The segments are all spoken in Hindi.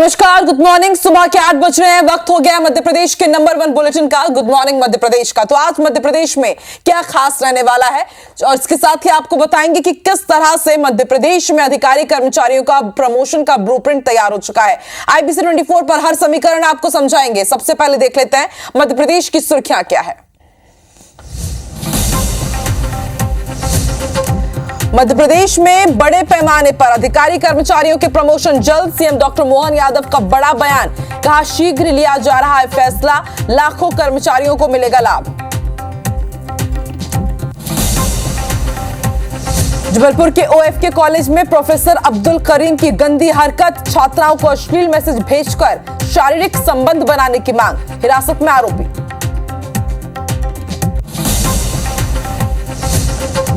नमस्कार, गुड मॉर्निंग। सुबह के 8 बज रहे हैं, वक्त हो गया मध्य प्रदेश के नंबर 1 बुलेटिन का, गुड मॉर्निंग मध्य प्रदेश का। तो आज मध्य प्रदेश में क्या खास रहने वाला है और इसके साथ ही आपको बताएंगे कि किस तरह से मध्य प्रदेश में अधिकारी कर्मचारियों का प्रमोशन का ब्लूप्रिंट तैयार हो चुका है। IBC 24 पर हर समीकरण आपको समझाएंगे। सबसे पहले देख लेते हैं मध्य प्रदेश की सुर्खियां क्या है। मध्य प्रदेश में बड़े पैमाने पर अधिकारी कर्मचारियों के प्रमोशन जल्द। सीएम डॉक्टर मोहन यादव का बड़ा बयान, कहा शीघ्र लिया जा रहा है फैसला, लाखों कर्मचारियों को मिलेगा लाभ। जबलपुर के OFK कॉलेज में प्रोफेसर अब्दुल करीम की गंदी हरकत, छात्राओं को अश्लील मैसेज भेजकर शारीरिक संबंध बनाने की मांग, हिरासत में आरोपी।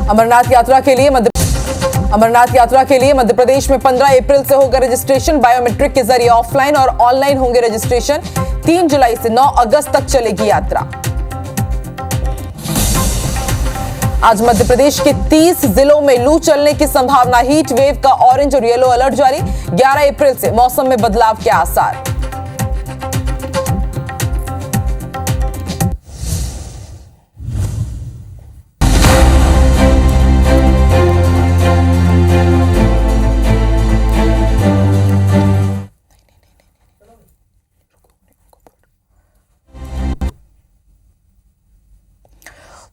अमरनाथ यात्रा के लिए मध्य प्रदेश में 15 अप्रैल से होगा रजिस्ट्रेशन। बायोमेट्रिक के जरिए ऑफलाइन और ऑनलाइन होंगे रजिस्ट्रेशन। 3 जुलाई से 9 अगस्त तक चलेगी यात्रा। आज मध्य प्रदेश के 30 जिलों में लू चलने की संभावना, हीट वेव का ऑरेंज और येलो अलर्ट जारी। 11 अप्रैल से मौसम में बदलाव के आसार।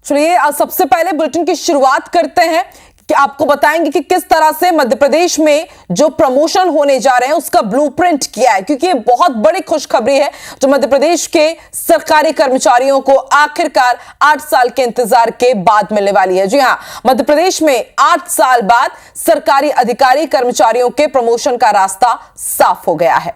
चलिए सबसे पहले बुलेटिन की शुरुआत करते हैं कि आपको बताएंगे कि किस तरह से मध्य प्रदेश में जो प्रमोशन होने जा रहे हैं उसका ब्लूप्रिंट किया है, क्योंकि ये बहुत बड़ी खुशखबरी है जो मध्य प्रदेश के सरकारी कर्मचारियों को आखिरकार 8 साल के इंतजार के बाद मिलने वाली है। जी हां, मध्य प्रदेश में 8 साल बाद सरकारी अधिकारी कर्मचारियों के प्रमोशन का रास्ता साफ हो गया है।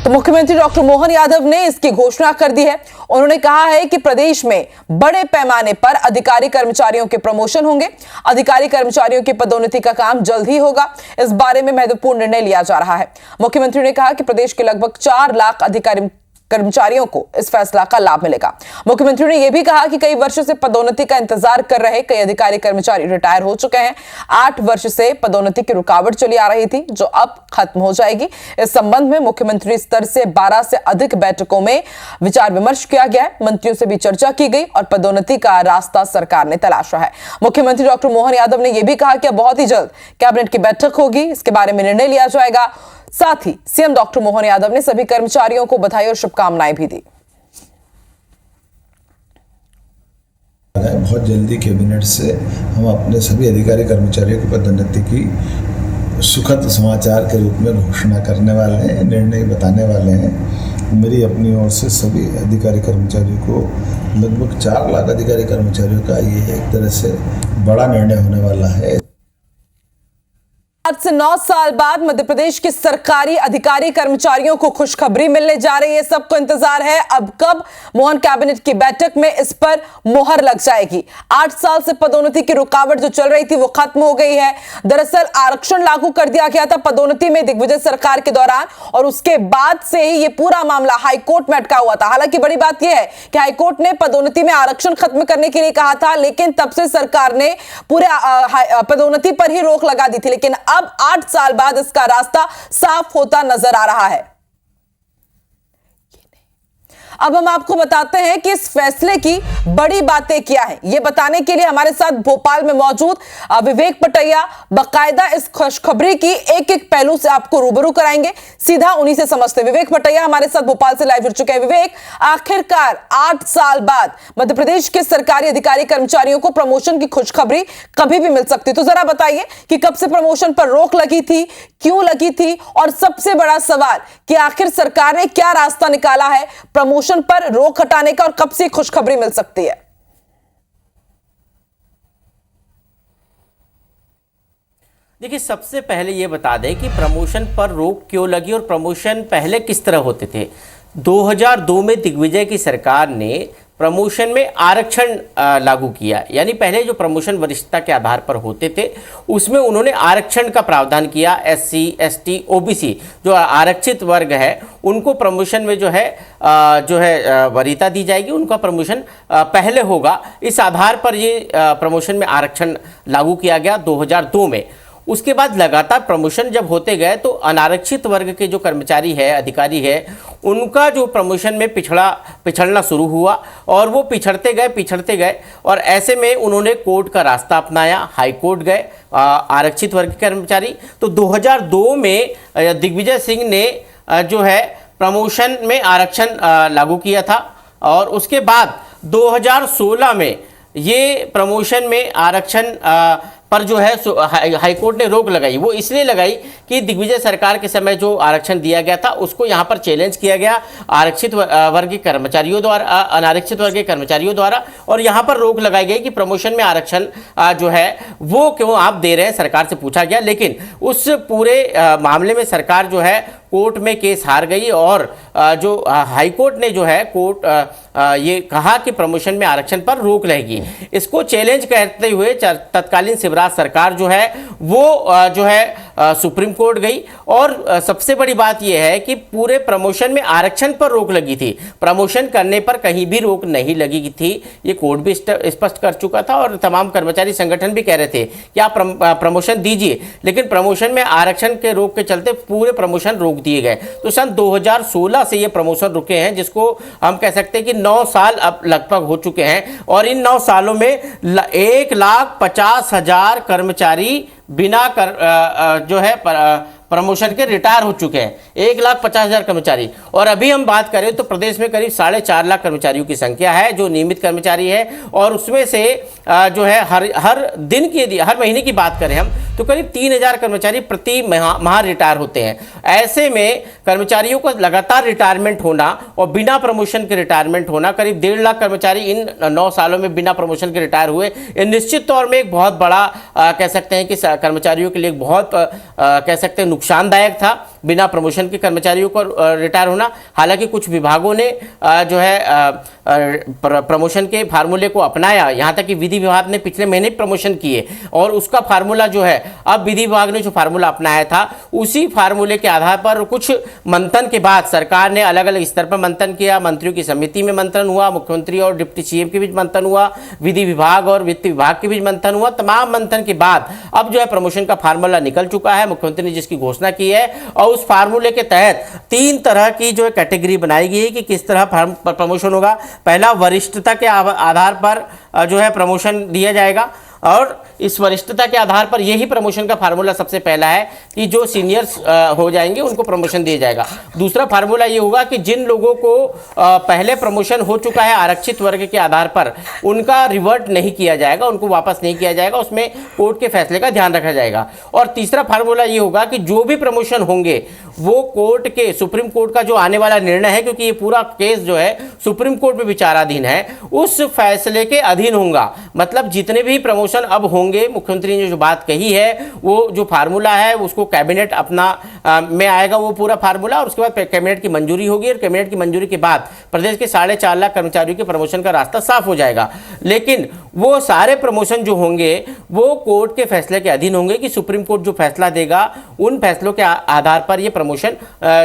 तो मुख्यमंत्री डॉक्टर मोहन यादव ने इसकी घोषणा कर दी है। उन्होंने कहा है कि प्रदेश में बड़े पैमाने पर अधिकारी कर्मचारियों के प्रमोशन होंगे। अधिकारी कर्मचारियों की पदोन्नति का काम जल्द ही होगा। इस बारे में महत्वपूर्ण निर्णय लिया जा रहा है। मुख्यमंत्री ने कहा कि प्रदेश के लगभग 4 लाख अधिकारी कर्मचारियों को इस फैसला का लाभ मिलेगा। मुख्यमंत्री ने यह भी कहा कि कई वर्षों से पदोन्नति का इंतजार कर रहे कई अधिकारी कर्मचारी रिटायर हो चुके हैं। 8 वर्ष से पदोन्नति की रुकावट चली आ रही थी, जो अब खत्म हो जाएगी। इस संबंध में मुख्यमंत्री स्तर से 12 से अधिक बैठकों में विचार विमर्श किया गया है। मंत्रियों से भी चर्चा की गई और पदोन्नति का रास्ता सरकार ने तलाशा है। मुख्यमंत्री डॉक्टर मोहन यादव ने यह भी कहा कि बहुत ही जल्द कैबिनेट की बैठक होगी, इसके बारे में निर्णय लिया जाएगा। साथ ही सीएम डॉक्टर मोहन यादव ने सभी कर्मचारियों को बधाई और शुभकामनाएं भी दी। बहुत जल्दी कैबिनेट से हम अपने सभी अधिकारी कर्मचारियों की पदोन्नति की सुखद समाचार के रूप में घोषणा करने वाले हैं, निर्णय बताने वाले हैं। मेरी अपनी ओर से सभी अधिकारी कर्मचारियों को, लगभग 4 लाख अधिकारी कर्मचारियों का ये एक तरह से बड़ा निर्णय होने वाला है। आज से 9 साल बाद मध्य प्रदेश के सरकारी अधिकारी कर्मचारियों को खुशखबरी मिलने जा रही है। सबको इंतजार है अब कब मोहन कैबिनेट की बैठक में इस पर मुहर लग जाएगी। 8 साल से पदोन्नति की रुकावट जो चल रही थी वो खत्म हो गई है। दरअसल आरक्षण लागू कर दिया गया था पदोन्नति में दिग्विजय सरकार के दौरान, और उसके बाद से ही ये पूरा मामला हाईकोर्ट में अटका हुआ था। हालांकि बड़ी बात यह है कि हाईकोर्ट ने पदोन्नति में आरक्षण खत्म करने के लिए कहा था, लेकिन तब से सरकार ने पूरे पदोन्नति पर ही रोक लगा दी थी। लेकिन अब 8 साल बाद इसका रास्ता साफ होता नजर आ रहा है। अब हम आपको बताते हैं कि इस फैसले की बड़ी बातें क्या है। यह बताने के लिए हमारे साथ भोपाल में मौजूद विवेक पटैया बाकायदा इस खुशखबरी की एक एक पहलू से आपको रूबरू कराएंगे। सीधा उन्हीं से समझते हैं। विवेक पटैया हमारे साथ भोपाल से लाइव जुड़ चुके हैं। विवेक, आखिरकार 8 साल बाद मध्य प्रदेश के सरकारी अधिकारी कर्मचारियों को प्रमोशन की खुशखबरी कभी भी मिल सकती, तो जरा बताइए कि कब से प्रमोशन पर रोक लगी थी, क्यों लगी थी, और सबसे बड़ा सवाल कि आखिर सरकार ने क्या रास्ता निकाला है प्रमोशन पर रोक हटाने का, और कब से खुशखबरी मिल सकती है? देखिए, सबसे पहले ये बता दें कि प्रमोशन पर रोक क्यों लगी और प्रमोशन पहले किस तरह होते थे। 2002 में दिग्विजय की सरकार ने प्रमोशन में आरक्षण लागू किया, यानी पहले जो प्रमोशन वरिष्ठता के आधार पर होते थे उसमें उन्होंने आरक्षण का प्रावधान किया। SC, ST, OBC जो आरक्षित वर्ग है उनको प्रमोशन में जो है वरीयता दी जाएगी, उनका प्रमोशन पहले होगा। इस आधार पर ये प्रमोशन में आरक्षण लागू किया गया 2002 में। उसके बाद लगातार प्रमोशन जब होते गए तो अनारक्षित वर्ग के जो कर्मचारी है, अधिकारी है, उनका जो प्रमोशन में पिछड़ना शुरू हुआ और वो पिछड़ते गए और ऐसे में उन्होंने कोर्ट का रास्ता अपनाया, हाई कोर्ट गए आरक्षित वर्ग के कर्मचारी। तो 2002 में दिग्विजय सिंह ने जो है प्रमोशन में आरक्षण लागू किया था और उसके बाद 2016 में ये प्रमोशन में आरक्षण पर जो है हाईकोर्ट ने रोक लगाई। वो इसलिए लगाई कि दिग्विजय सरकार के समय जो आरक्षण दिया गया था उसको यहाँ पर चैलेंज किया गया आरक्षित वर्ग के कर्मचारियों द्वारा, अनारक्षित वर्ग के कर्मचारियों द्वारा, और यहाँ पर रोक लगाई गई कि प्रमोशन में आरक्षण जो है वो क्यों आप दे रहे हैं, सरकार से पूछा गया। लेकिन उस पूरे मामले में सरकार जो है कोर्ट में केस हार गई और जो हाईकोर्ट ने जो है ये कहा कि प्रमोशन में आरक्षण पर रोक रहेगी। इसको चैलेंज करते हुए तत्कालीन शिवराज सरकार जो है वो जो है सुप्रीम कोर्ट गई और सबसे बड़ी बात यह है कि पूरे प्रमोशन में आरक्षण पर रोक लगी थी, प्रमोशन करने पर कहीं भी रोक नहीं लगी थी। ये कोर्ट भी स्पष्ट कर चुका था और तमाम कर्मचारी संगठन भी कह रहे थे कि आप प्रमोशन दीजिए, लेकिन प्रमोशन में आरक्षण के रोक के चलते पूरे प्रमोशन रोक दिए गए। तो सन 2016 से ये प्रमोशन रुके हैं, जिसको हम कह सकते हैं कि 9 साल अब लगभग हो चुके हैं और इन 9 सालों में 1,50,000 कर्मचारी बिना जो है प्रमोशन के रिटायर हो चुके हैं, 1,50,000 कर्मचारी। और अभी हम बात करें तो प्रदेश में करीब 4.5 लाख कर्मचारियों की संख्या है जो नियमित कर्मचारी है और उसमें से जो है हर महीने की बात करें हम तो करीब 3,000 कर्मचारी प्रति माह रिटायर होते हैं। ऐसे में कर्मचारियों को लगातार रिटायरमेंट होना और बिना प्रमोशन के रिटायरमेंट होना, करीब 1.5 लाख कर्मचारी इन 9 सालों में बिना प्रमोशन के रिटायर हुए, ये निश्चित तौर में एक बहुत बड़ा कह सकते हैं कि कर्मचारियों के लिए बहुत कह सकते हैं नुकसानदायक था बिना प्रमोशन के कर्मचारियों को रिटायर होना। हालांकि कुछ विभागों ने जो है प्रमोशन के फार्मूले को अपनाया, यहाँ तक कि विधि विभाग ने पिछले महीने प्रमोशन किए और उसका फार्मूला जो है अब विधि विभाग ने जो फार्मूला अपनाया था उसी फार्मूले के आधार पर कुछ मंथन के बाद सरकार ने अलग अलग स्तर पर मंथन किया, मंत्रियों की समिति में मंथन हुआ, मुख्यमंत्री और डिप्टी सीएम के बीच मंथन हुआ, विधि विभाग और वित्त विभाग के बीच मंथन हुआ। तमाम मंथन के बाद अब जो है प्रमोशन का फार्मूला निकल चुका है, मुख्यमंत्री ने जिसकी घोषणा की है और उस फार्मूले के तहत 3 तरह की जो है कैटेगरी बनाई गई है कि किस तरह प्रमोशन होगा। पहला, वरिष्ठता के आधार पर जो है प्रमोशन दिया जाएगा और इस वरिष्ठता के आधार पर यही प्रमोशन का फार्मूला सबसे पहला है कि जो सीनियर्स हो जाएंगे उनको प्रमोशन दिया जाएगा। दूसरा फार्मूला ये होगा कि जिन लोगों को पहले प्रमोशन हो चुका है आरक्षित वर्ग के आधार पर उनका रिवर्ट नहीं किया जाएगा, उनको वापस नहीं किया जाएगा, उसमें कोर्ट के फैसले का ध्यान रखा जाएगा। और तीसरा फार्मूला ये होगा कि जो भी प्रमोशन होंगे वो कोर्ट के, सुप्रीम कोर्ट का जो आने वाला निर्णय है, क्योंकि ये पूरा केस जो है सुप्रीम कोर्ट में विचाराधीन है, उस फैसले के अधीन होगा। मतलब जितने भी प्रमोशन अब होंगे, मुख्यमंत्री ने जो बात कही है वो जो फार्मूला है उसको कैबिनेट अपना में आएगा वो पूरा फार्मूला, और उसके बाद कैबिनेट की मंजूरी होगी और कैबिनेट की मंजूरी के बाद प्रदेश के 4.5 लाख कर्मचारियों के प्रमोशन का रास्ता साफ हो जाएगा। लेकिन वो सारे प्रमोशन जो होंगे वो कोर्ट के फैसले के अधीन होंगे कि सुप्रीम कोर्ट जो फैसला देगा उन फैसलों के आधार पर ये प्रमोशन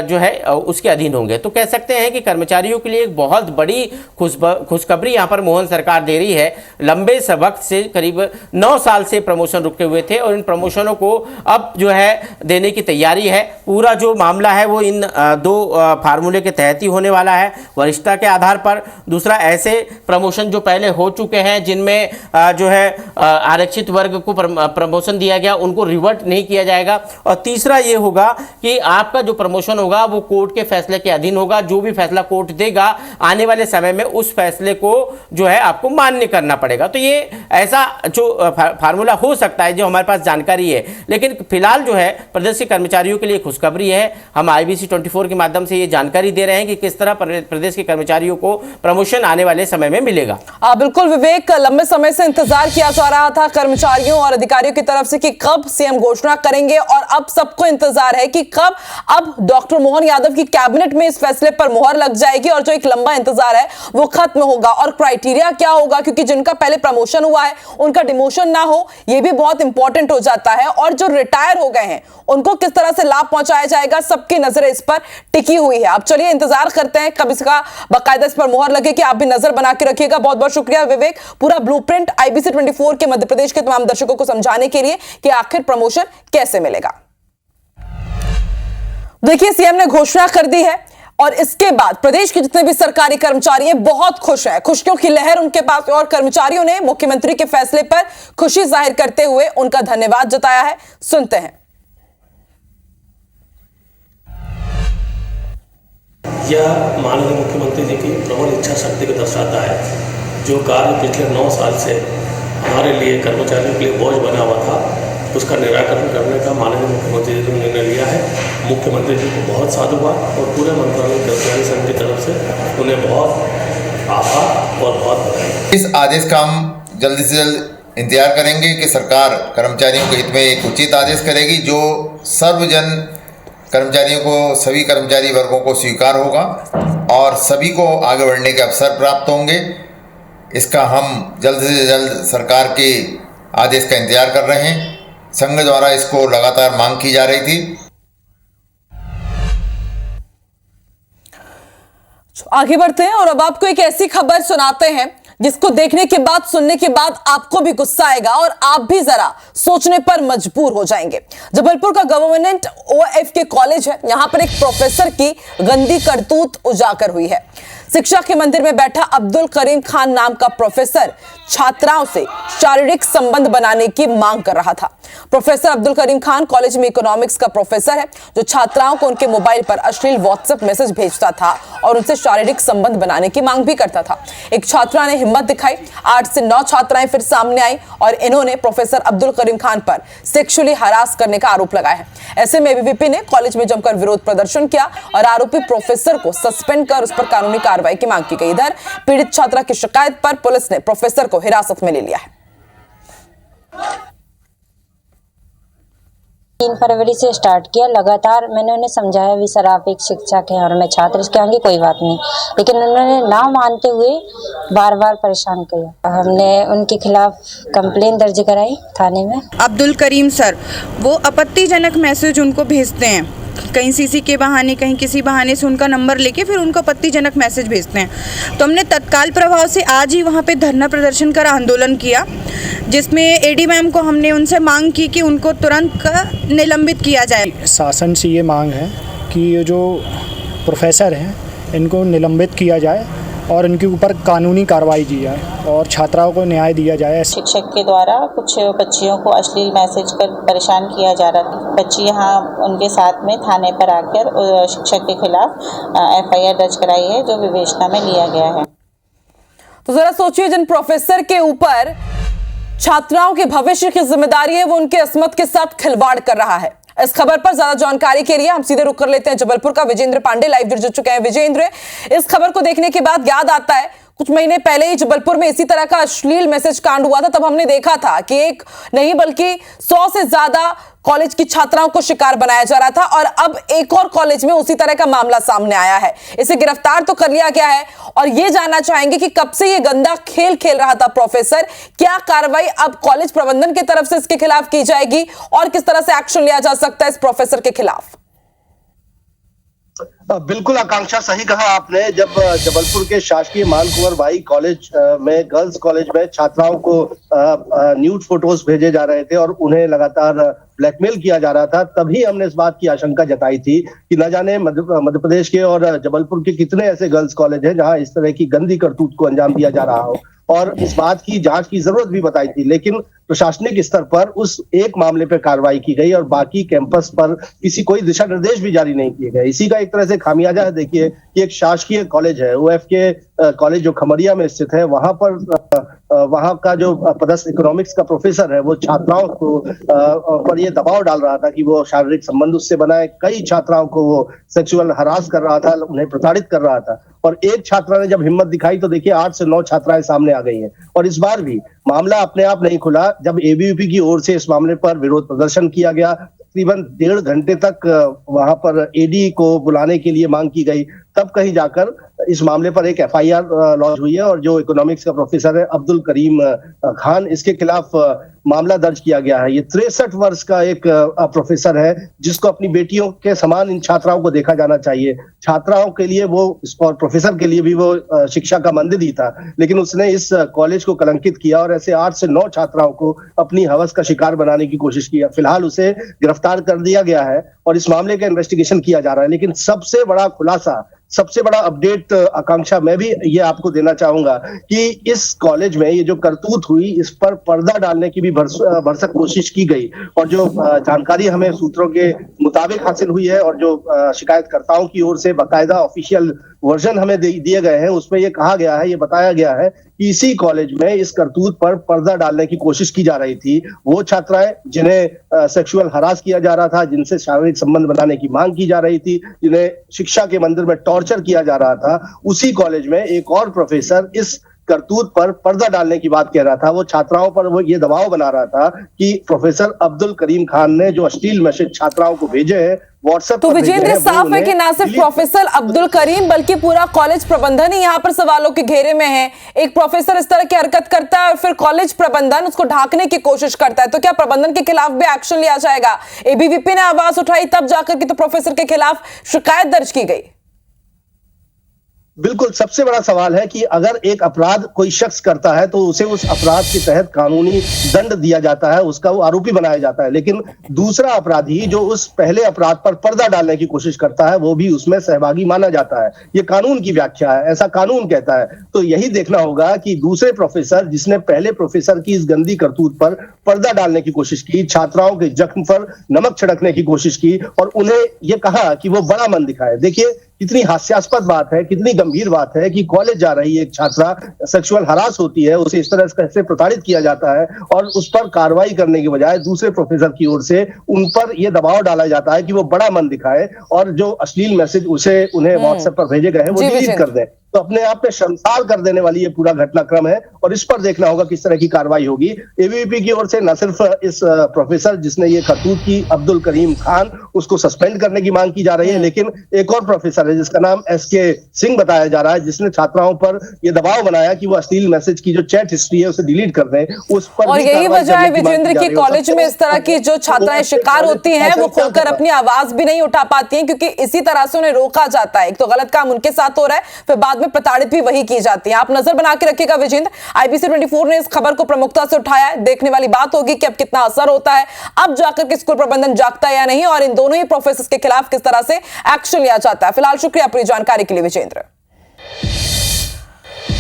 जो है उसके अधीन होंगे। तो कह सकते हैं कि कर्मचारियों के लिए एक बहुत बड़ी खुशखबरी यहाँ पर मोहन सरकार दे रही है। लंबे वक्त से करीब 9 साल से प्रमोशन रुके हुए थे और इन प्रमोशनों को अब जो है देने की तैयारी है। पूरा जो मामला है वो इन 2 फार्मूले के तहत ही होने वाला है, वरिष्ठता के आधार पर। दूसरा, ऐसे प्रमोशन जो पहले हो चुके हैं जिनमें जो है आरक्षित वर्ग को प्रमोशन दिया गया उनको रिवर्ट नहीं किया जाएगा। और तीसरा ये होगा कि आपका जो प्रमोशन होगा वो कोर्ट के फैसले के अधीन होगा, जो भी फैसला कोर्ट देगा आने वाले समय में उस फैसले को जो है आपको मान्य करना पड़ेगा। तो ये ऐसा जो फार्मूला हो सकता है जो हमारे पास जानकारी है, लेकिन फिलहाल जो है प्रदेश के कर्मचारियों के लिए खुशखबरी है। हम IBC 24 के माध्यम से ये जानकारी दे रहे हैं कि किस तरह प्रदेश के कर्मचारियों को प्रमोशन आने वाले समय में मिलेगा। बिल्कुल विवेक, लंबे समय से इंतजार किया जा रहा था कर्मचारियों और अधिकारियों की तरफ से कि कब सीएम घोषणा करेंगे और अब सबको इंतजार है कि कब अब डॉक्टर मोहन यादव की कैबिनेट में इस फैसले पर मुहर लग जाएगी और जो एक लंबा इंतजार है वो खत्म होगा। और क्राइटेरिया क्या होगा, क्योंकि जिनका पहले प्रमोशन हुआ है उनका डिमोशन ना हो, यह भी बहुत इंपॉर्टेंट हो जाता है। और जो रिटायर हो गए हैं उनको किस तरह से लाभ पहुंचाया जाएगा, सबकी नजरें इस पर टिकी हुई है। अब चलिए इंतजार करते हैं कब इसका बाकायदा इस पर मुहर लगे कि आप भी नजर बना के रखिएगा। बहुत बहुत शुक्रिया विवेक, पूरा ब्लू ब्लूप्रिंट IBC 24 के मध्य प्रदेश के तमाम दर्शकों को समझाने के लिए कि आखिर प्रमोशन कैसे मिलेगा। देखिए, सीएम ने घोषणा कर दी है और इसके बाद प्रदेश के जितने भी सरकारी कर्मचारी हैं बहुत खुश हैं। खुशियों की लहर उनके पास और कर्मचारियों ने मुख्यमंत्री के फैसले पर खुशी जाहिर करते हुए उनका धन्यवाद जताया है। सुनते हैं। यह माननीय मुख्यमंत्री जी की प्रबल इच्छा शक्ति को दर्शाता है। जो कार्य पिछले 9 साल से हमारे लिए कर्मचारियों के लिए बोझ बना हुआ था, उसका निराकरण करने का माननीय मुख्यमंत्री जी ने निर्णय लिया है। मुख्यमंत्री जी को बहुत साधुवाद और पूरे मंत्रालय कर्मचारी संघ की तरफ से उन्हें बहुत आभार और बहुत बधाई। इस आदेश का हम जल्दी से जल्द इंतजार करेंगे कि सरकार कर्मचारियों के हित में एक उचित आदेश करेगी जो सर्वजन कर्मचारियों को, सभी कर्मचारी वर्गों को स्वीकार होगा और सभी को आगे बढ़ने के अवसर प्राप्त होंगे। इसका हम जल्द से जल्द सरकार के आदेश का इंतजार कर रहे हैं। संघ द्वारा इसको लगातार मांग की जा रही थी। आगे बढ़ते हैं और अब आपको एक ऐसी खबर सुनाते हैं जिसको देखने के बाद, सुनने के बाद आपको भी गुस्सा आएगा और आप भी जरा सोचने पर मजबूर हो जाएंगे। जबलपुर का गवर्नमेंट OF के कॉलेज है। यहां पर एक प्रोफेसर की गंदी करतूत उजागर हुई है। शिक्षा के मंदिर में बैठा अब्दुल करीम खान नाम का प्रोफेसर छात्राओं से शारीरिक संबंध बनाने की मांग कर रहा था। प्रोफेसर अब्दुल करीम खान कॉलेज में इकोनॉमिक्स का प्रोफेसर है जो छात्राओं को उनके मोबाइल पर अश्लील व्हाट्सएप मैसेज भेजता था और उनसे शारीरिक संबंध बनाने की मांग भी करता था। एक छात्रा ने हिम्मत दिखाई। 8 से 9 छात्राएं फिर सामने आई और इन्होंने प्रोफेसर अब्दुल करीम खान पर सेक्सुअली हरास करने का आरोप लगाया है। ऐसे में ABVP ने कॉलेज में जमकर विरोध प्रदर्शन किया और आरोपी प्रोफेसर को सस्पेंड कर उस पर कानूनी कार्रवाई की मांग की गई। इधर पीड़ित छात्रा की शिकायत पर पुलिस ने प्रोफेसर को हिरासत में ले लिया है। 3 फरवरी से स्टार्ट किया। लगातार मैंने उन्हें समझाया भी सर आप एक शिक्षक हैं और मैं छात्र, इसके आगे कोई बात नहीं, लेकिन उन्होंने ना मानते हुए बार बार परेशान किया। हमने उनके खिलाफ कंप्लेन दर्ज कराई थाने में। अब्दुल करीम सर वो आपत्तिजनक मैसेज उनको भेजते हैं, कहीं CC के बहाने, कहीं किसी बहाने से उनका नंबर लेके फिर उनको आपत्तिजनक मैसेज भेजते हैं। तो हमने तत्काल प्रभाव से आज ही वहाँ पे धरना प्रदर्शन कर आंदोलन किया, जिसमें AD मैम को हमने उनसे मांग की कि उनको तुरंत निलंबित किया जाए। शासन से ये मांग है कि ये जो प्रोफेसर हैं इनको निलंबित किया जाए और इनके ऊपर कानूनी कार्रवाई की जाए और छात्राओं को न्याय दिया जाए। शिक्षक के द्वारा कुछ बच्चियों को अश्लील मैसेज कर परेशान किया जा रहा था। बच्ची यहाँ उनके साथ में थाने पर आकर शिक्षक के खिलाफ FIR दर्ज कराई है जो विवेचना में लिया गया है। तो जरा सोचिए, जिन प्रोफेसर के ऊपर छात्राओं के भविष्य की जिम्मेदारी है वो उनके अस्मत के साथ खिलवाड़ कर रहा है। इस खबर पर ज्यादा जानकारी के लिए हम सीधे रुक कर लेते हैं जबलपुर का विजेंद्र पांडे लाइव जुड़ चुके हैं। विजेंद्र, इस खबर को देखने के बाद याद आता है कुछ महीने पहले ही जबलपुर में इसी तरह का अश्लील मैसेज कांड हुआ था। तब हमने देखा था कि एक नहीं बल्कि 100 से ज्यादा कॉलेज की छात्राओं को शिकार बनाया जा रहा था और अब एक और कॉलेज में उसी तरह का मामला सामने आया है। इसे गिरफ्तार तो कर लिया गया है और यह जानना चाहेंगे कि कब से ये गंदा खेल खेल रहा था प्रोफेसर, क्या कार्रवाई अब कॉलेज प्रबंधन की तरफ से इसके खिलाफ की जाएगी और किस तरह से एक्शन लिया जा सकता है इस प्रोफेसर के खिलाफ? बिल्कुल आकांक्षा, सही कहा आपने। जब जबलपुर के शासकीय मान कुंवर बाई कॉलेज में, गर्ल्स कॉलेज में छात्राओं को न्यूड फोटोज भेजे जा रहे थे और उन्हें लगातार ब्लैकमेल किया जा रहा था, तभी हमने इस बात की आशंका जताई थी कि न जाने मध्य प्रदेश के और जबलपुर के कितने ऐसे गर्ल्स कॉलेज हैं जहां इस तरह की गंदी करतूत को अंजाम दिया जा रहा हो, और इस बात की जांच की जरूरत भी बताई थी। लेकिन प्रशासनिक स्तर पर उस एक मामले पर कार्रवाई की गई और बाकी कैंपस पर कोई दिशा निर्देश भी जारी नहीं किए गए। इसी का एक तरह से खामियाजा है। देखिए कि एक शासकीय कॉलेज है, OF के कॉलेज जो खमरिया में स्थित है, वहां का जो पदस्थ इकोनॉमिक्स का प्रोफेसर है वो छात्राओं को पर ये दबाव डाल रहा था कि वो शारीरिक संबंध उससे बनाए। कई छात्राओं को वो सेक्सुअल हरास कर रहा था, उन्हें प्रताड़ित कर रहा था। और एक छात्रा ने जब हिम्मत दिखाई तो देखिए 8 से 9 छात्राएं सामने आ गई हैं। और इस बार भी मामला अपने आप नहीं खुला। जब ABVP की ओर से इस मामले पर विरोध प्रदर्शन किया गया, तकरीबन 1.5 घंटे तक वहां पर AD को बुलाने के लिए मांग की गई, तब कहीं जाकर इस मामले पर एक एफआईआर लॉन्च हुई है और जो इकोनॉमिक्स का प्रोफेसर है अब्दुल करीम खान, इसके खिलाफ मामला दर्ज किया गया है। ये 63 वर्ष का एक प्रोफेसर है जिसको अपनी बेटियों के समान इन छात्राओं को देखा जाना चाहिए। छात्राओं के लिए वो और प्रोफेसर के लिए भी वो शिक्षा का मंदिर ही था, लेकिन उसने इस कॉलेज को कलंकित किया और ऐसे 8 से 9 छात्राओं को अपनी हवस का शिकार बनाने की कोशिश की। फिलहाल उसे गिरफ्तार कर दिया गया है और इस मामले का इन्वेस्टिगेशन किया जा रहा है। लेकिन सबसे बड़ा खुलासा, सबसे बड़ा अपडेट आकांक्षा मैं भी ये आपको देना चाहूंगा कि इस कॉलेज में ये जो करतूत हुई इस पर पर्दा डालने की भी भरसक कोशिश की गई और जो जानकारी हमें सूत्रों के मुताबिक हासिल हुई है और जो शिकायतकर्ताओं की ओर से बाकायदा ऑफिशियल वर्जन हमें दिए गए हैं, उसमें ये कहा गया है, ये बताया गया है कि इसी कॉलेज में इस करतूत पर पर्दा डालने की कोशिश की जा रही थी। वो छात्राएं जिन्हें सेक्सुअल हरास किया जा रहा था, जिनसे शारीरिक संबंध बनाने की मांग की जा रही थी, जिन्हें शिक्षा के मंदिर में टॉर्चर किया जा रहा था, उसी कॉलेज में एक और प्रोफेसर इस करतूत पर पर्दा डालने की बात कह रहा था। वो छात्राओं पर वो ये दबाव बना रहा था कि प्रोफेसर अब्दुल करीम खान ने जो अश्लील मैसेज छात्राओं को भेजे हैं व्हाट्सएप तो पर विजेंद्र, साफ है कि ना सिर्फ प्रोफेसर अब्दुल करीम बल्कि पूरा कॉलेज प्रबंधन ही यहाँ पर सवालों के घेरे में है। एक प्रोफेसर इस तरह की हरकत करता है और फिर कॉलेज प्रबंधन उसको ढांकने की कोशिश करता है, तो क्या प्रबंधन के खिलाफ भी एक्शन लिया जाएगा? एबीवीपी ने आवाज उठाई तब जाकर के तो प्रोफेसर के खिलाफ शिकायत दर्ज की गई। बिल्कुल, सबसे बड़ा सवाल है कि अगर एक अपराध कोई शख्स करता है तो उसे उस अपराध के तहत कानूनी दंड दिया जाता है, उसका वो आरोपी बनाया जाता है, लेकिन दूसरा अपराधी जो उस पहले अपराध पर पर्दा डालने की कोशिश करता है वो भी उसमें सहभागी माना जाता है। ये कानून की व्याख्या है, ऐसा कानून कहता है। तो यही देखना होगा कि दूसरे प्रोफेसर जिसने पहले प्रोफेसर की इस गंदी करतूत पर पर्दा डालने की कोशिश की, छात्राओं के जख्म पर नमक छिड़कने की कोशिश की और उन्हें ये कहा कि वो बड़ा मन दिखाए। देखिए कितनी हास्यास्पद बात है, कितनी गंभीर बात है कि कॉलेज जा रही एक छात्रा सेक्सुअल हरास होती है, उसे इस तरह से प्रताड़ित किया जाता है और उस पर कार्रवाई करने के बजाय दूसरे प्रोफेसर की ओर से उन पर यह दबाव डाला जाता है कि वो बड़ा मन दिखाए और जो अश्लील मैसेज उन्हें व्हाट्सएप पर भेजे गए हैं वो डिलीट कर दें। तो अपने आप में शर्मसार कर देने वाली ये पूरा घटनाक्रम है और इस पर देखना होगा किस तरह की कार्रवाई होगी। एबीवीपी की ओर से न सिर्फ इस प्रोफेसर जिसने ये करतूत की अब्दुल करीम खान, उसको सस्पेंड करने की मांग की जा रही है, लेकिन एक और प्रोफेसर है जिसका नाम एसके सिंह बताया जा रहा है, जिसने छात्राओं पर ये दबाव बनाया कि वो अश्लील मैसेज की जो चैट हिस्ट्री है उसे डिलीट कर दें, उस पर। और यही वजह है विजेंद्र की कॉलेज में इस तरह की जो छात्राएं शिकार होती हैं वो खुलकर अपनी आवाज भी नहीं उठा पाती हैं, क्योंकि इसी तरह से उन्हें रोका जाता है। एक तो गलत काम उनके साथ हो रहा है, फिर बाद में प्रताड़ित भी वही की जाती है। आप नजर बना के रखिएगा विजेंद्र, IBC 24 ने इस खबर को प्रमुखता से उठाया है। देखने वाली बात होगी कि अब कितना असर होता है, अब जाकर के स्कूल प्रबंधन जागता है या नहीं, और इन दोनों ही प्रोफेसर्स के खिलाफ किस तरह से एक्शन लिया जाता है। फिलहाल शुक्रिया पूरी जानकारी के लिए विजेंद्र।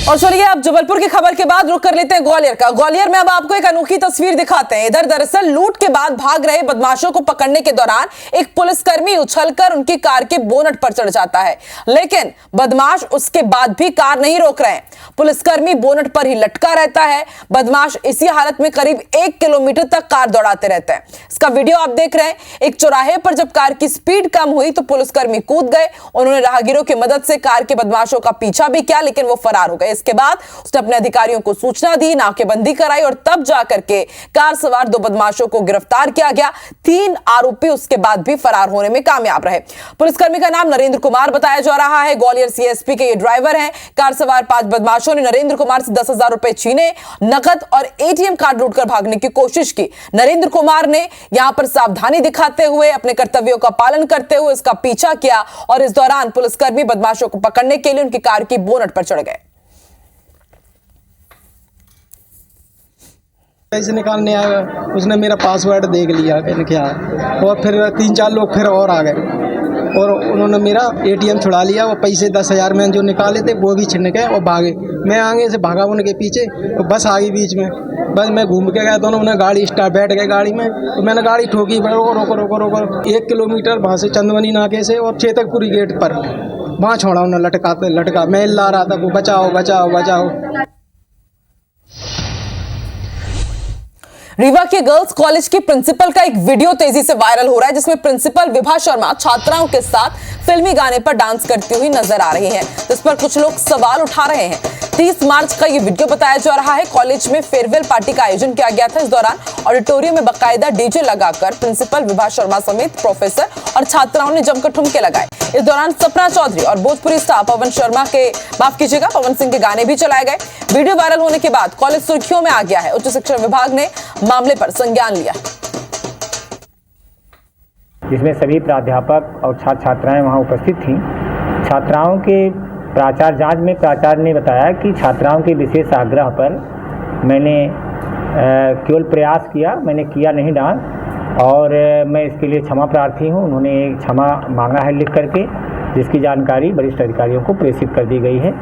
और चलिए अब जबलपुर की खबर के बाद रुक कर लेते हैं ग्वालियर का। ग्वालियर में अब आपको एक अनोखी तस्वीर दिखाते हैं। इधर दरअसल लूट के बाद भाग रहे बदमाशों को पकड़ने के दौरान एक पुलिसकर्मी उछलकर उनकी कार के बोनट पर चढ़ जाता है, लेकिन बदमाश उसके बाद भी कार नहीं रोक रहे हैं। पुलिसकर्मी बोनट पर ही लटका रहता है। बदमाश इसी हालत में करीब 1 किलोमीटर तक कार दौड़ाते रहते हैं। इसका वीडियो आप देख रहे हैं। एक चौराहे पर जब कार की स्पीड कम हुई तो पुलिसकर्मी कूद गए। उन्होंने राहगीरों की मदद से कार के बदमाशों का पीछा भी किया, लेकिन वो फरार हो गए। इसके बाद उसने अपने अधिकारियों को सूचना दी, नाकेबंदी कराई और तब जाकर के कार सवार 2 बदमाशों को गिरफ्तार किया गया। 3 आरोपी उसके बाद भी फरार होने में कामयाब रहे। पुलिसकर्मी का नाम नरेंद्र कुमार बताया जा रहा है। ग्वालियर CSP के ये ड्राइवर हैं। कार सवार 5 बदमाशों ने नरेंद्र कुमार से 10,000 रुपए छीने, नकद और ATM कार्ड लूटकर भागने की कोशिश की। नरेंद्र कुमार ने यहां पर सावधानी दिखाते हुए, अपने कर्तव्यों का पालन करते हुए इसका पीछा किया और इस दौरान पुलिसकर्मी बदमाशों को पकड़ने के लिए उनकी कार की बोनट पर चढ़ गए। पैसे निकालने आया, उसने मेरा पासवर्ड देख लिया मैंने क्या, और फिर 3-4 लोग फिर और आ गए और उन्होंने मेरा ATM छुड़ा लिया। वो पैसे 10,000 में जो निकाले थे वो भी छिन गए और भागे। मैं आगे से भागा उनके पीछे, तो बस आ गई बीच में। बस मैं घूम के गया, दोनों ने गाड़ी स्टार्ट, बैठ गए गाड़ी में, तो मैंने गाड़ी ठोकी, रोको रोको रोको रोको। 1 किलोमीटर वहाँ से चंदवनी नाके से और चेतकपुरी गेट पर वहाँ छोड़ा उन्हें लटका। मैं ला रहा था, वो बचाओ बचाओ बचाओ। रीवा के गर्ल्स कॉलेज के प्रिंसिपल का एक वीडियो तेजी से वायरल हो रहा है, जिसमें प्रिंसिपल विभा शर्मा छात्राओं के साथ फिल्मी गाने पर डांस करती हुई नजर आ रही हैं। इस पर कुछ लोग सवाल उठा रहे हैं। 30 मार्च का ये वीडियो बताया जा रहा है। कॉलेज में फेयरवेल पार्टी का आयोजन किया गया था। इस दौरान ऑडिटोरियम में बाकायदा डीजे लगाकर प्रिंसिपल विभा शर्मा समेत प्रोफेसर और छात्राओं ने जमकर ठुमके लगाए। इस दौरान सपना चौधरी और भोजपुरी स्टार पवन सिंह के गाने भी चलाए गए। वीडियो वायरल होने के बाद कॉलेज सुर्खियों में आ गया है। उच्च शिक्षा विभाग ने मामले पर संज्ञान लिया, जिसमें सभी प्राध्यापक और छात्र छात्राएं वहां उपस्थित थीं। छात्राओं के प्राचार्य जांच में प्राचार्य ने बताया कि छात्राओं के विशेष आग्रह पर मैंने केवल प्रयास किया, मैंने किया नहीं डांस, और मैं इसके लिए क्षमा प्रार्थी हूं। उन्होंने क्षमा मांगा है लिख करके, जिसकी जानकारी वरिष्ठ अधिकारियों को प्रेषित कर दी गई है।